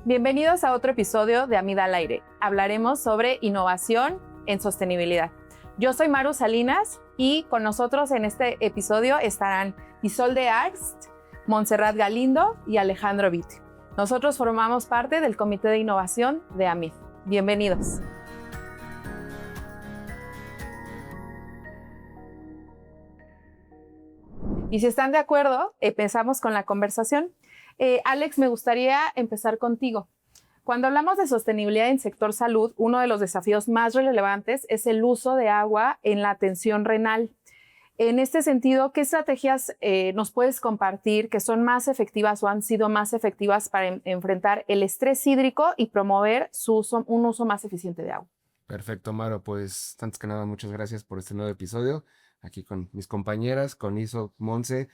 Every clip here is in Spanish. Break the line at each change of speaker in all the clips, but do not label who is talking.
Bienvenidos a otro episodio de Amida al Aire. Hablaremos sobre innovación en sostenibilidad. Yo soy Maru Salinas y con nosotros en este episodio estarán Isolde Arzt, Montserrat Galindo y Alejandro Vitti. Nosotros formamos parte del Comité de Innovación de AMID. Bienvenidos. Y si están de acuerdo, empezamos con la conversación. Alex, me gustaría empezar contigo. Cuando hablamos de sostenibilidad en sector salud, uno de los desafíos más relevantes es el uso de agua en la atención renal. En este sentido, ¿qué estrategias nos puedes compartir que son más efectivas o han sido más efectivas para enfrentar el estrés hídrico y promover un uso más eficiente de agua?
Perfecto, Maro. Pues antes que nada, muchas gracias por este nuevo episodio. Aquí con mis compañeras, con Iso, Monse.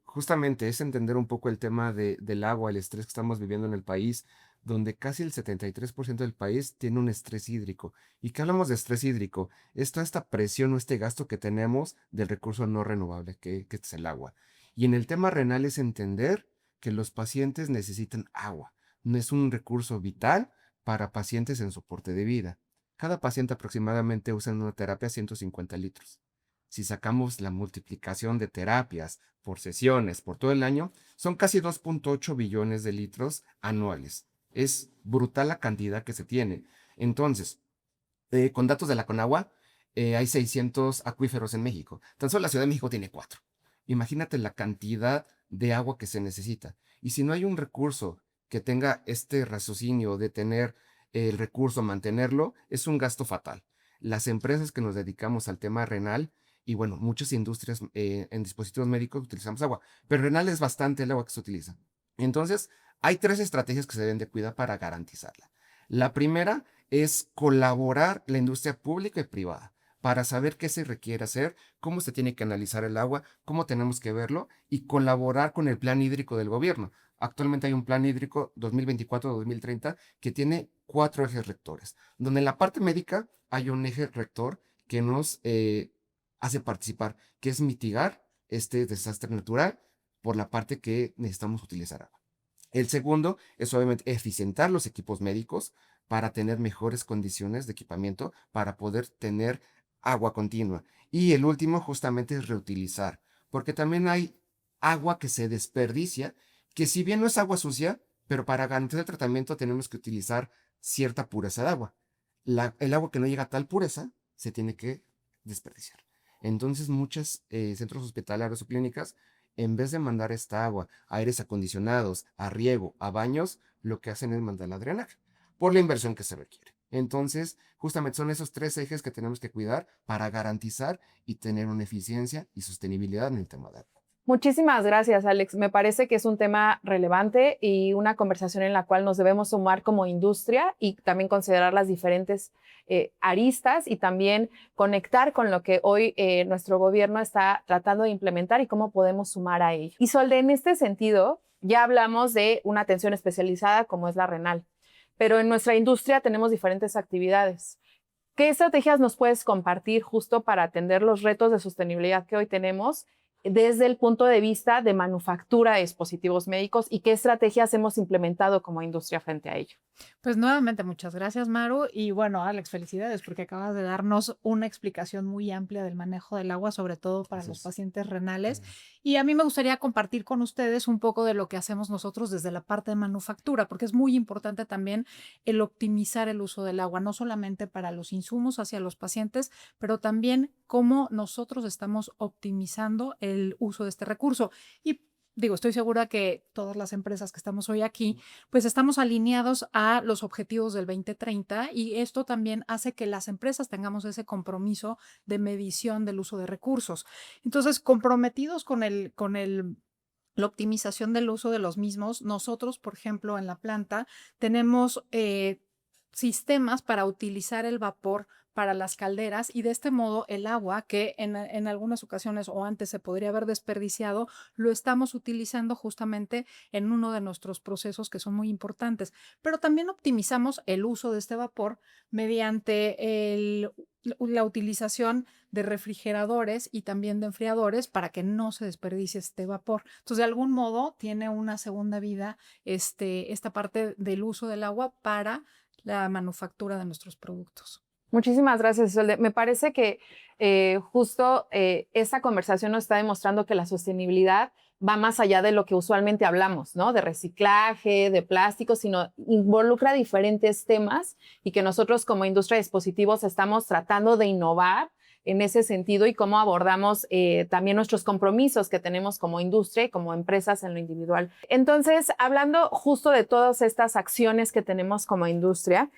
Justamente es entender un poco el tema del agua, el estrés que estamos viviendo en el país, donde casi el 73% del país tiene un estrés hídrico. ¿Y qué hablamos de estrés hídrico? Es toda esta presión o este gasto que tenemos del recurso no renovable, que es el agua. Y en el tema renal es entender que los pacientes necesitan agua. No es un recurso vital para pacientes en soporte de vida. Cada paciente aproximadamente usa en una terapia 150 litros. Si sacamos la multiplicación de terapias por sesiones por todo el año, son casi 2.8 billones de litros anuales. Es brutal la cantidad que se tiene. Entonces, con datos de la Conagua, hay 600 acuíferos en México. Tan solo la Ciudad de México tiene 4. Imagínate la cantidad de agua que se necesita. Y si no hay un recurso que tenga este raciocinio de tener el recurso, mantenerlo, es un gasto fatal. Las empresas que nos dedicamos al tema renal, y bueno, muchas industrias en dispositivos médicos utilizamos agua, pero renal es bastante el agua que se utiliza. Entonces, hay 3 estrategias que se deben de cuidar para garantizarla. La primera es colaborar la industria pública y privada para saber qué se requiere hacer, cómo se tiene que analizar el agua, cómo tenemos que verlo y colaborar con el plan hídrico del gobierno. Actualmente hay un plan hídrico 2024-2030 que tiene 4 ejes rectores, donde en la parte médica hay un eje rector que nos hace participar, que es mitigar este desastre natural por la parte que necesitamos utilizar agua. El segundo es obviamente eficientar los equipos médicos para tener mejores condiciones de equipamiento, para poder tener agua continua. Y el último justamente es reutilizar, porque también hay agua que se desperdicia, que si bien no es agua sucia, pero para garantizar el tratamiento tenemos que utilizar cierta pureza de agua. El agua que no llega a tal pureza se tiene que desperdiciar. Entonces muchos centros hospitalarios o clínicas, en vez de mandar esta agua a aires acondicionados, a riego, a baños, lo que hacen es mandarla a drenar por la inversión que se requiere. Entonces, justamente son esos 3 ejes que tenemos que cuidar para garantizar y tener una eficiencia y sostenibilidad en el tema de agua.
Muchísimas gracias, Alex. Me parece que es un tema relevante y una conversación en la cual nos debemos sumar como industria y también considerar las diferentes aristas y también conectar con lo que hoy nuestro gobierno está tratando de implementar y cómo podemos sumar a ello. Isolde, en este sentido, ya hablamos de una atención especializada como es la renal, pero en nuestra industria tenemos diferentes actividades. ¿Qué estrategias nos puedes compartir justo para atender los retos de sostenibilidad que hoy tenemos desde el punto de vista de manufactura de dispositivos médicos y qué estrategias hemos implementado como industria frente a ello?
Pues nuevamente muchas gracias, Maru. Y bueno, Alex, felicidades porque acabas de darnos una explicación muy amplia del manejo del agua, sobre todo para los pacientes renales. Y a mí me gustaría compartir con ustedes un poco de lo que hacemos nosotros desde la parte de manufactura, porque es muy importante también el optimizar el uso del agua, no solamente para los insumos hacia los pacientes, pero también cómo nosotros estamos optimizando el uso de este recurso. Y digo, estoy segura que todas las empresas que estamos hoy aquí, pues estamos alineados a los objetivos del 2030 y esto también hace que las empresas tengamos ese compromiso de medición del uso de recursos. Entonces, comprometidos con la optimización del uso de los mismos, nosotros, por ejemplo, en la planta tenemos sistemas para utilizar el vapor para las calderas y de este modo el agua que en algunas ocasiones o antes se podría haber desperdiciado, lo estamos utilizando justamente en uno de nuestros procesos que son muy importantes. Pero también optimizamos el uso de este vapor mediante la utilización de refrigeradores y también de enfriadores para que no se desperdicie este vapor. Entonces, de algún modo, tiene una segunda vida esta parte del uso del agua para la manufactura de nuestros productos.
Muchísimas gracias, Isolde. Me parece que justo esta conversación nos está demostrando que la sostenibilidad va más allá de lo que usualmente hablamos, ¿no? De reciclaje, de plástico, sino involucra diferentes temas y que nosotros como industria de dispositivos estamos tratando de innovar en ese sentido y cómo abordamos también nuestros compromisos que tenemos como industria y como empresas en lo individual. Entonces, hablando justo de todas estas acciones que tenemos como industria,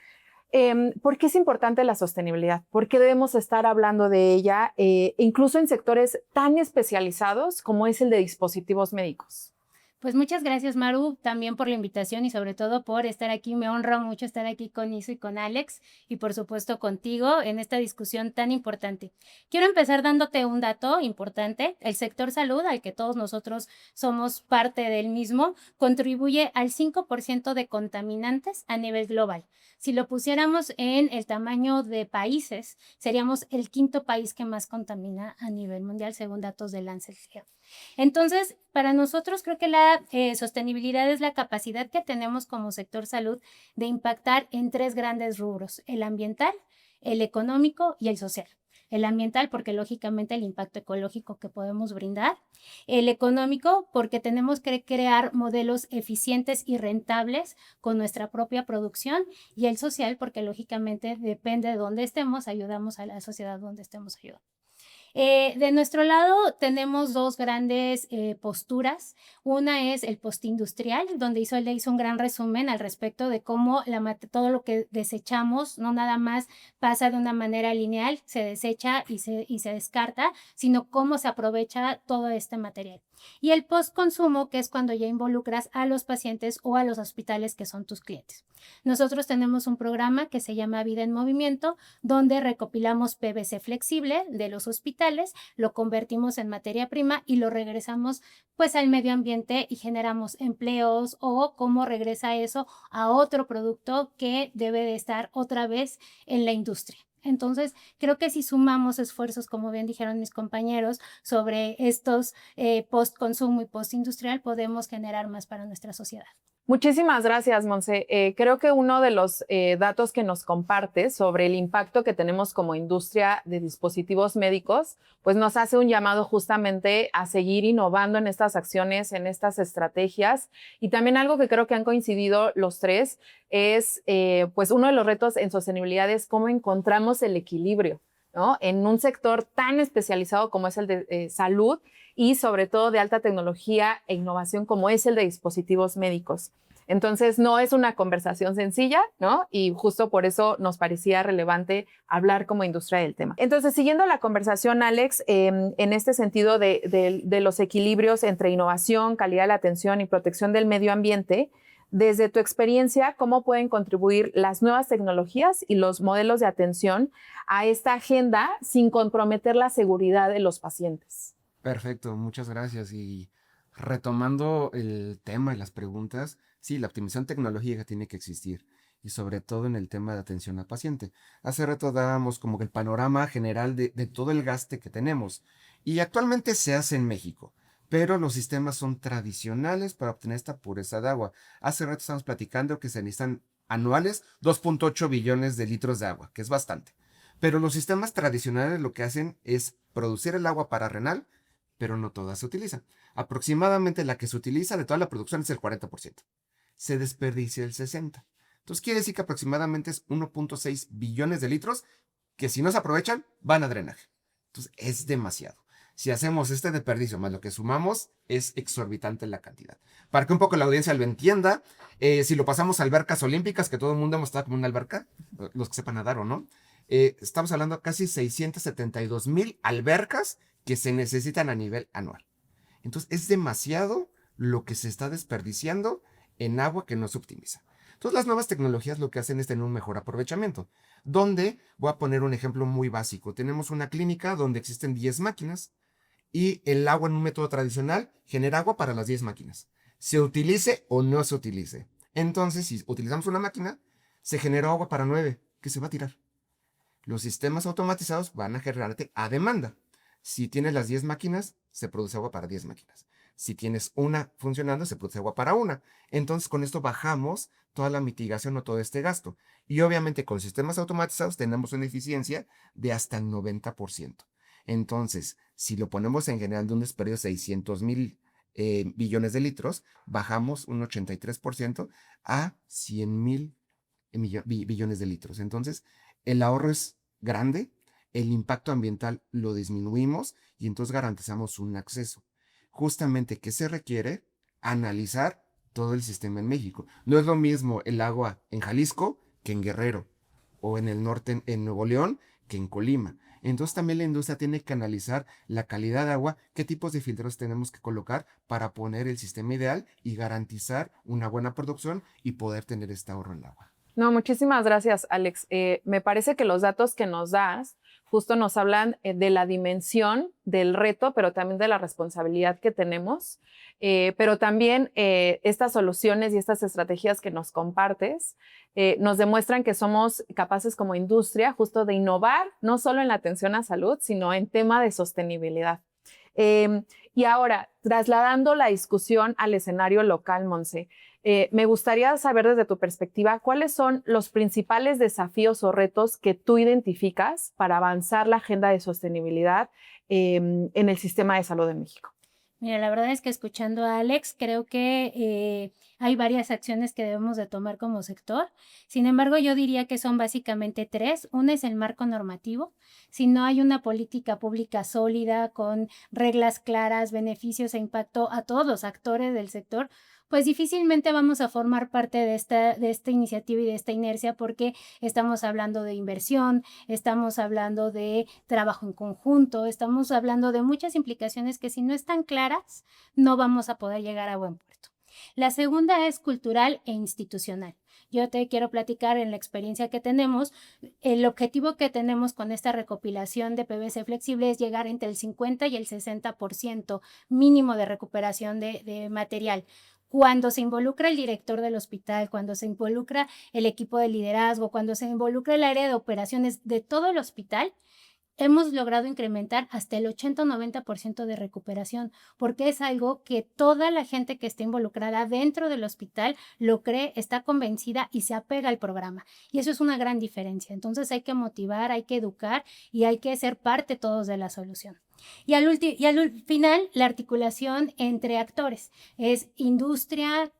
¿por qué es importante la sostenibilidad? ¿Por qué debemos estar hablando de ella, incluso en sectores tan especializados como es el de dispositivos médicos?
Pues muchas gracias, Maru, también por la invitación y sobre todo por estar aquí. Me honra mucho estar aquí con Iso y con Alex y por supuesto contigo en esta discusión tan importante. Quiero empezar dándote un dato importante. El sector salud, al que todos nosotros somos parte del mismo, contribuye al 5% de contaminantes a nivel global. Si lo pusiéramos en el tamaño de países, seríamos el 5º país que más contamina a nivel mundial, según datos de Lancet Health. Entonces, para nosotros creo que la sostenibilidad es la capacidad que tenemos como sector salud de impactar en 3 grandes rubros: el ambiental, el económico y el social. El ambiental porque lógicamente el impacto ecológico que podemos brindar, el económico porque tenemos que crear modelos eficientes y rentables con nuestra propia producción, y el social porque lógicamente depende de dónde estemos, ayudamos a la sociedad donde estemos ayudando. De nuestro lado tenemos 2 grandes posturas. Una es el postindustrial, donde Isolde hizo un gran resumen al respecto de cómo todo lo que desechamos no nada más pasa de una manera lineal, se desecha y se descarta, sino cómo se aprovecha todo este material. Y el postconsumo, que es cuando ya involucras a los pacientes o a los hospitales que son tus clientes. Nosotros tenemos un programa que se llama Vida en Movimiento, donde recopilamos PVC flexible de los hospitales, lo convertimos en materia prima y lo regresamos pues al medio ambiente y generamos empleos, o cómo regresa eso a otro producto que debe de estar otra vez en la industria. Entonces, creo que si sumamos esfuerzos, como bien dijeron mis compañeros, sobre estos post-consumo y post-industrial, podemos generar más para nuestra sociedad.
Muchísimas gracias, Monse. Creo que uno de los datos que nos compartes sobre el impacto que tenemos como industria de dispositivos médicos, pues nos hace un llamado justamente a seguir innovando en estas acciones, en estas estrategias. Y también algo que creo que han coincidido los 3 es, pues uno de los retos en sostenibilidad es cómo encontramos el equilibrio, ¿no? En un sector tan especializado como es el de salud y sobre todo de alta tecnología e innovación como es el de dispositivos médicos. Entonces, no es una conversación sencilla, ¿no? Y justo por eso nos parecía relevante hablar como industria del tema. Entonces, siguiendo la conversación, Alex, en este sentido de los equilibrios entre innovación, calidad de la atención y protección del medio ambiente, desde tu experiencia, ¿cómo pueden contribuir las nuevas tecnologías y los modelos de atención a esta agenda sin comprometer la seguridad de los pacientes?
Perfecto, muchas gracias. Y retomando el tema y las preguntas, sí, la optimización tecnológica tiene que existir, y sobre todo en el tema de atención al paciente. Hace rato dábamos como que el panorama general de todo el gasto que tenemos, y actualmente se hace en México, pero los sistemas son tradicionales para obtener esta pureza de agua. Hace rato estamos platicando que se necesitan anuales 2.8 billones de litros de agua, que es bastante. Pero los sistemas tradicionales lo que hacen es producir el agua para renal, pero no todas se utilizan. Aproximadamente la que se utiliza de toda la producción es el 40%. Se desperdicia el 60%. Entonces quiere decir que aproximadamente es 1.6 billones de litros que, si no se aprovechan, van a drenaje. Entonces es demasiado. Si hacemos este desperdicio más lo que sumamos, es exorbitante la cantidad. Para que un poco la audiencia lo entienda, si lo pasamos a albercas olímpicas, que todo el mundo hemos estado como una alberca, los que sepan nadar o no, estamos hablando de casi 672,000 albercas que se necesitan a nivel anual. Entonces es demasiado lo que se está desperdiciando en agua que no se optimiza. Entonces las nuevas tecnologías lo que hacen es tener un mejor aprovechamiento. Donde, voy a poner un ejemplo muy básico, tenemos una clínica donde existen 10 máquinas y el agua en un método tradicional genera agua para las 10 máquinas, se utilice o no se utilice. Entonces, si utilizamos una máquina, se generó agua para 9, que se va a tirar. Los sistemas automatizados van a generarte a demanda. Si tienes las 10 máquinas, se produce agua para 10 máquinas. Si tienes una funcionando, se produce agua para una. Entonces, con esto bajamos toda la mitigación o todo este gasto. Y obviamente con sistemas automatizados tenemos una eficiencia de hasta el 90%. Entonces, si lo ponemos en general de un desperdicio de 600,000 billones de litros, bajamos un 83% a 100,000 billones de litros. Entonces, el ahorro es grande, el impacto ambiental lo disminuimos y entonces garantizamos un acceso. Justamente, ¿qué se requiere? Analizar todo el sistema en México. No es lo mismo el agua en Jalisco que en Guerrero, o en el norte, en Nuevo León, que en Colima. Entonces también la industria tiene que analizar la calidad de agua, qué tipos de filtros tenemos que colocar para poner el sistema ideal y garantizar una buena producción y poder tener este ahorro en el agua.
No, muchísimas gracias, Alex. Me parece que los datos que nos das justo nos hablan de la dimensión del reto, pero también de la responsabilidad que tenemos, pero también estas soluciones y estas estrategias que nos compartes nos demuestran que somos capaces como industria justo de innovar, no solo en la atención a salud, sino en tema de sostenibilidad. Y ahora, trasladando la discusión al escenario local, Monse, me gustaría saber desde tu perspectiva cuáles son los principales desafíos o retos que tú identificas para avanzar la agenda de sostenibilidad en el sistema de salud de México.
Mira, la verdad es que escuchando a Alex, creo que hay varias acciones que debemos de tomar como sector. Sin embargo, yo diría que son básicamente 3. Una es el marco normativo. Si no hay una política pública sólida, con reglas claras, beneficios e impacto a todos los actores del sector, pues difícilmente vamos a formar parte de esta iniciativa y de esta inercia, porque estamos hablando de inversión, estamos hablando de trabajo en conjunto, estamos hablando de muchas implicaciones que si no están claras, no vamos a poder llegar a buen puerto. La segunda es cultural e institucional. Yo te quiero platicar en la experiencia que tenemos. El objetivo que tenemos con esta recopilación de PVC flexible es llegar entre el 50 y el 60% mínimo de recuperación de material. Cuando se involucra el director del hospital, cuando se involucra el equipo de liderazgo, cuando se involucra el área de operaciones de todo el hospital, hemos logrado incrementar hasta el 80 o 90% de recuperación, porque es algo que toda la gente que esté involucrada dentro del hospital lo cree, está convencida y se apega al programa. Y eso es una gran diferencia. Entonces hay que motivar, hay que educar y hay que ser parte todos de la solución. Y al final, la articulación entre actores es industria,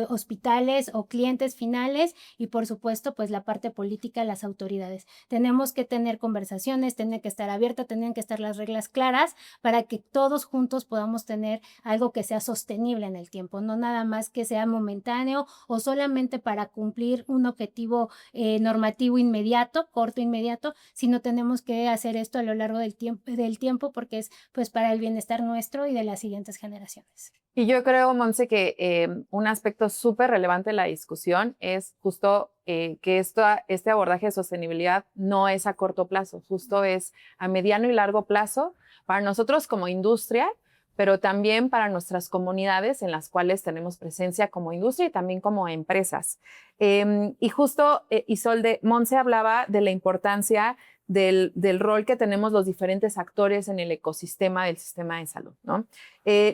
hospitales o clientes finales y por supuesto pues la parte política, las autoridades. Tenemos que tener conversaciones, tiene que estar abierta, tienen que estar las reglas claras para que todos juntos podamos tener algo que sea sostenible en el tiempo, no nada más que sea momentáneo o solamente para cumplir un objetivo normativo inmediato, corto inmediato, sino tenemos que hacer esto a lo largo del tiempo porque es pues para el bienestar nuestro y de las siguientes generaciones.
Y yo creo, Monse, que un aspecto súper relevante de la discusión es justo que este abordaje de sostenibilidad no es a corto plazo, justo es a mediano y largo plazo para nosotros como industria, pero también para nuestras comunidades en las cuales tenemos presencia como industria y también como empresas. Y justo, Isolde, Monse hablaba de la importancia del rol que tenemos los diferentes actores en el ecosistema del sistema de salud, ¿no?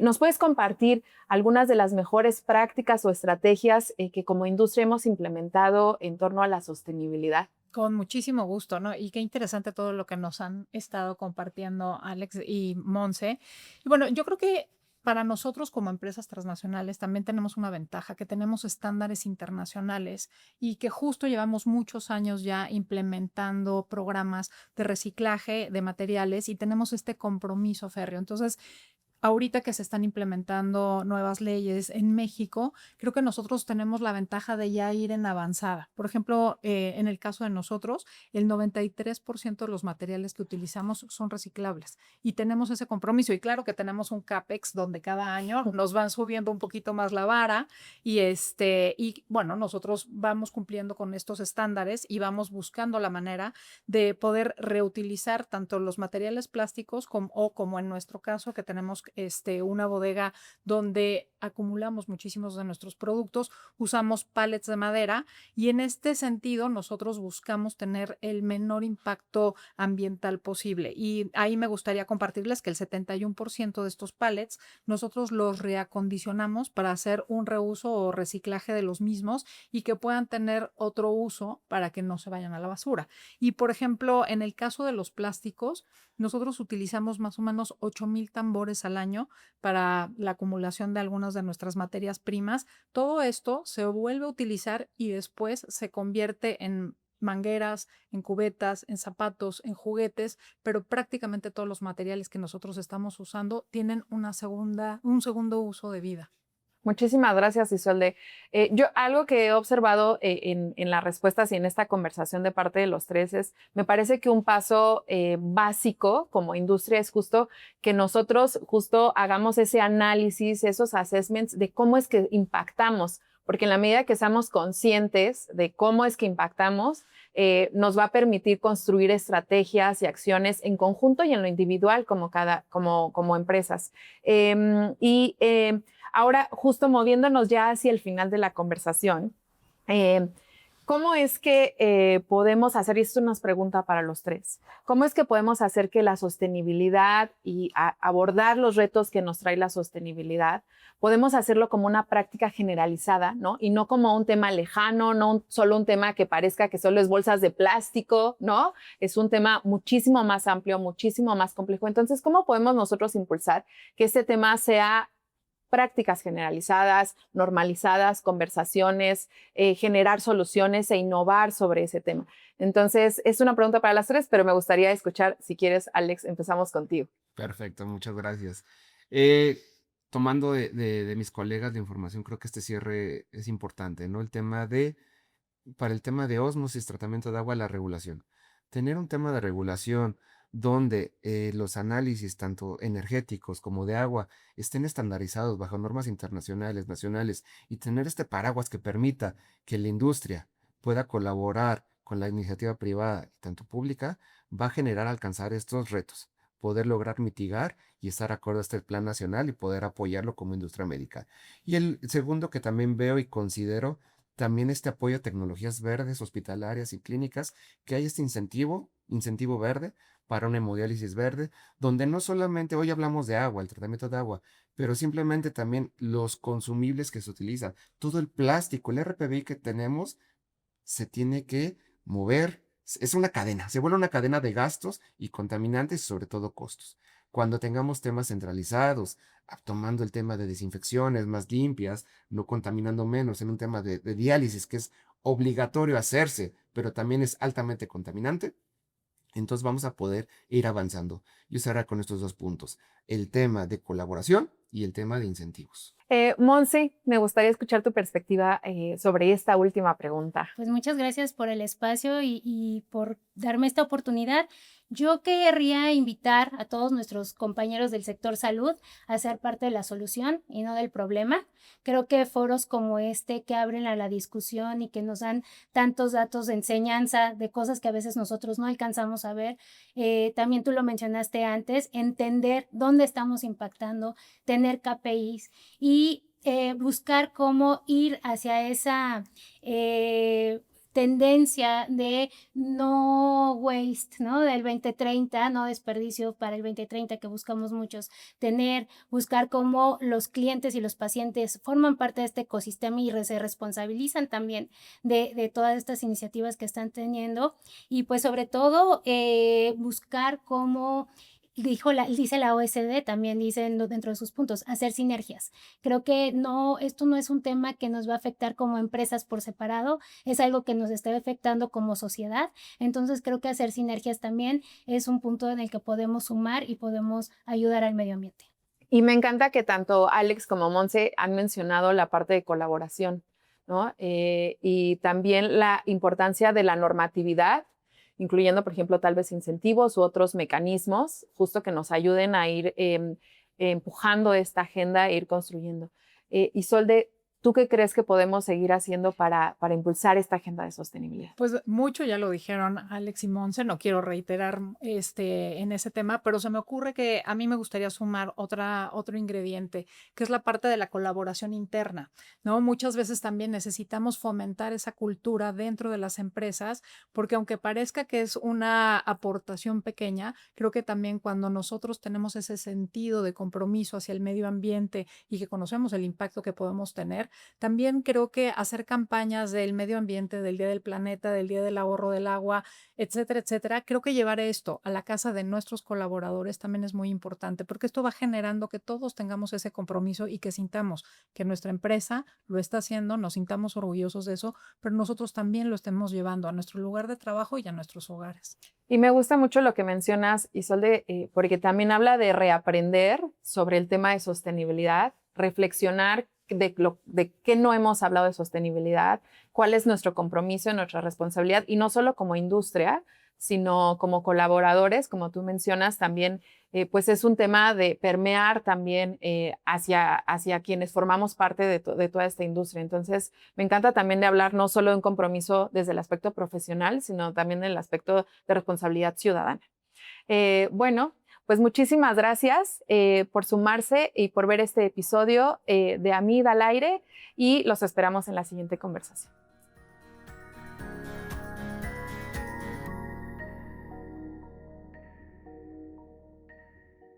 ¿Nos puedes compartir algunas de las mejores prácticas o estrategias que como industria hemos implementado en torno a la sostenibilidad?
Con muchísimo gusto, ¿no? Y qué interesante todo lo que nos han estado compartiendo Alex y Monse. Y bueno, yo creo que para nosotros como empresas transnacionales también tenemos una ventaja, que tenemos estándares internacionales y que justo llevamos muchos años ya implementando programas de reciclaje de materiales y tenemos este compromiso férreo. Entonces, ahorita que se están implementando nuevas leyes en México, creo que nosotros tenemos la ventaja de ya ir en avanzada. Por ejemplo, en el caso de nosotros, el 93% de los materiales que utilizamos son reciclables y tenemos ese compromiso. Y claro que tenemos un CAPEX donde cada año nos van subiendo un poquito más la vara y bueno, nosotros vamos cumpliendo con estos estándares y vamos buscando la manera de poder reutilizar tanto los materiales plásticos como en nuestro caso que tenemos una bodega donde acumulamos muchísimos de nuestros productos, usamos pallets de madera y en este sentido nosotros buscamos tener el menor impacto ambiental posible. Y ahí me gustaría compartirles que el 71% de estos pallets nosotros los reacondicionamos para hacer un reuso o reciclaje de los mismos y que puedan tener otro uso para que no se vayan a la basura. Y por ejemplo, en el caso de los plásticos, nosotros utilizamos más o menos 8,000 tambores al año para la acumulación de algunas de nuestras materias primas. Todo esto se vuelve a utilizar y después se convierte en mangueras, en cubetas, en zapatos, en juguetes, pero prácticamente todos los materiales que nosotros estamos usando tienen un segundo uso de vida.
Muchísimas gracias, Isolde. Yo algo que he observado en las respuestas y en esta conversación de parte de los tres es, me parece que un paso básico como industria es justo que nosotros justo hagamos ese análisis, esos assessments de cómo es que impactamos, porque en la medida que seamos conscientes de cómo es que impactamos, nos va a permitir construir estrategias y acciones en conjunto y en lo individual como empresas. Ahora, justo moviéndonos ya hacia el final de la conversación, ¿cómo es que podemos hacer, y esto es una pregunta para los tres, cómo es que podemos hacer que la sostenibilidad y abordar los retos que nos trae la sostenibilidad, podemos hacerlo como una práctica generalizada, ¿no? Y no como un tema lejano, no solo un tema que parezca que solo es bolsas de plástico, ¿no? Es un tema muchísimo más amplio, muchísimo más complejo. Entonces, ¿cómo podemos nosotros impulsar que este tema sea prácticas generalizadas, normalizadas, conversaciones, generar soluciones e innovar sobre ese tema? Entonces, es una pregunta para las tres, pero me gustaría escuchar, si quieres, Alex, empezamos contigo.
Perfecto, muchas gracias. Tomando de mis colegas de información, creo que este cierre es importante, ¿no? Para el tema de ósmosis, tratamiento de agua, la regulación. Tener un tema de regulación donde los análisis, tanto energéticos como de agua, estén estandarizados bajo normas internacionales, nacionales, y tener este paraguas que permita que la industria pueda colaborar con la iniciativa privada y tanto pública, va a generar alcanzar estos retos, poder lograr mitigar y estar acorde a este plan nacional y poder apoyarlo como industria médica. Y el segundo que también veo y considero, también este apoyo a tecnologías verdes, hospitalarias y clínicas, que hay este incentivo verde para una hemodiálisis verde, donde no solamente hoy hablamos de agua, el tratamiento de agua, pero simplemente también los consumibles que se utilizan, todo el plástico, el RPBI que tenemos, se tiene que mover. Es una cadena, se vuelve una cadena de gastos y contaminantes y sobre todo costos. Cuando tengamos temas centralizados, tomando el tema de desinfecciones más limpias, no contaminando menos en un tema de diálisis que es obligatorio hacerse, pero también es altamente contaminante, entonces vamos a poder ir avanzando. Yo cerraré con estos dos puntos, el tema de colaboración y el tema de incentivos.
Monse, me gustaría escuchar tu perspectiva sobre esta última pregunta.
Pues muchas gracias por el espacio y por darme esta oportunidad. Yo querría invitar a todos nuestros compañeros del sector salud a ser parte de la solución y no del problema. Creo que foros como este que abren a la discusión y que nos dan tantos datos de enseñanza, de cosas que a veces nosotros no alcanzamos a ver, también tú lo mencionaste antes, entender dónde estamos impactando, tener KPIs y buscar cómo ir hacia esa tendencia de no waste, ¿no? Del 2030, no desperdicio para el 2030 que buscamos muchos buscar cómo los clientes y los pacientes forman parte de este ecosistema y se responsabilizan también de todas estas iniciativas que están teniendo y pues sobre todo buscar cómo dice la OSD, también dicen dentro de sus puntos, hacer sinergias. Creo que esto no es un tema que nos va a afectar como empresas por separado, es algo que nos está afectando como sociedad. Entonces creo que hacer sinergias también es un punto en el que podemos sumar y podemos ayudar al medio ambiente.
Y me encanta que tanto Alex como Monse han mencionado la parte de colaboración, ¿no? Y también la importancia de la normatividad, incluyendo, por ejemplo, tal vez incentivos u otros mecanismos, justo que nos ayuden a ir empujando esta agenda e ir construyendo. Isolde, ¿tú qué crees que podemos seguir haciendo para impulsar esta agenda de sostenibilidad?
Pues mucho ya lo dijeron Alex y Monse, no quiero reiterar en ese tema, pero se me ocurre que a mí me gustaría sumar otro ingrediente, que es la parte de la colaboración interna, ¿no? Muchas veces también necesitamos fomentar esa cultura dentro de las empresas, porque aunque parezca que es una aportación pequeña, creo que también cuando nosotros tenemos ese sentido de compromiso hacia el medio ambiente y que conocemos el impacto que podemos tener, también creo que hacer campañas del medio ambiente, del Día del Planeta, del Día del Ahorro del Agua, etcétera, etcétera, creo que llevar esto a la casa de nuestros colaboradores también es muy importante, porque esto va generando que todos tengamos ese compromiso y que sintamos que nuestra empresa lo está haciendo, nos sintamos orgullosos de eso, pero nosotros también lo estemos llevando a nuestro lugar de trabajo y a nuestros hogares.
Y me gusta mucho lo que mencionas, Isolde, porque también habla de reaprender sobre el tema de sostenibilidad, reflexionar de qué no hemos hablado de sostenibilidad, cuál es nuestro compromiso, nuestra responsabilidad, y no solo como industria, sino como colaboradores, como tú mencionas, también pues es un tema de permear también hacia quienes formamos parte de toda esta industria. Entonces, me encanta también de hablar no solo de un compromiso desde el aspecto profesional, sino también en el aspecto de responsabilidad ciudadana. Bueno, pues muchísimas gracias por sumarse y por ver este episodio de Amid al Aire, y los esperamos en la siguiente conversación.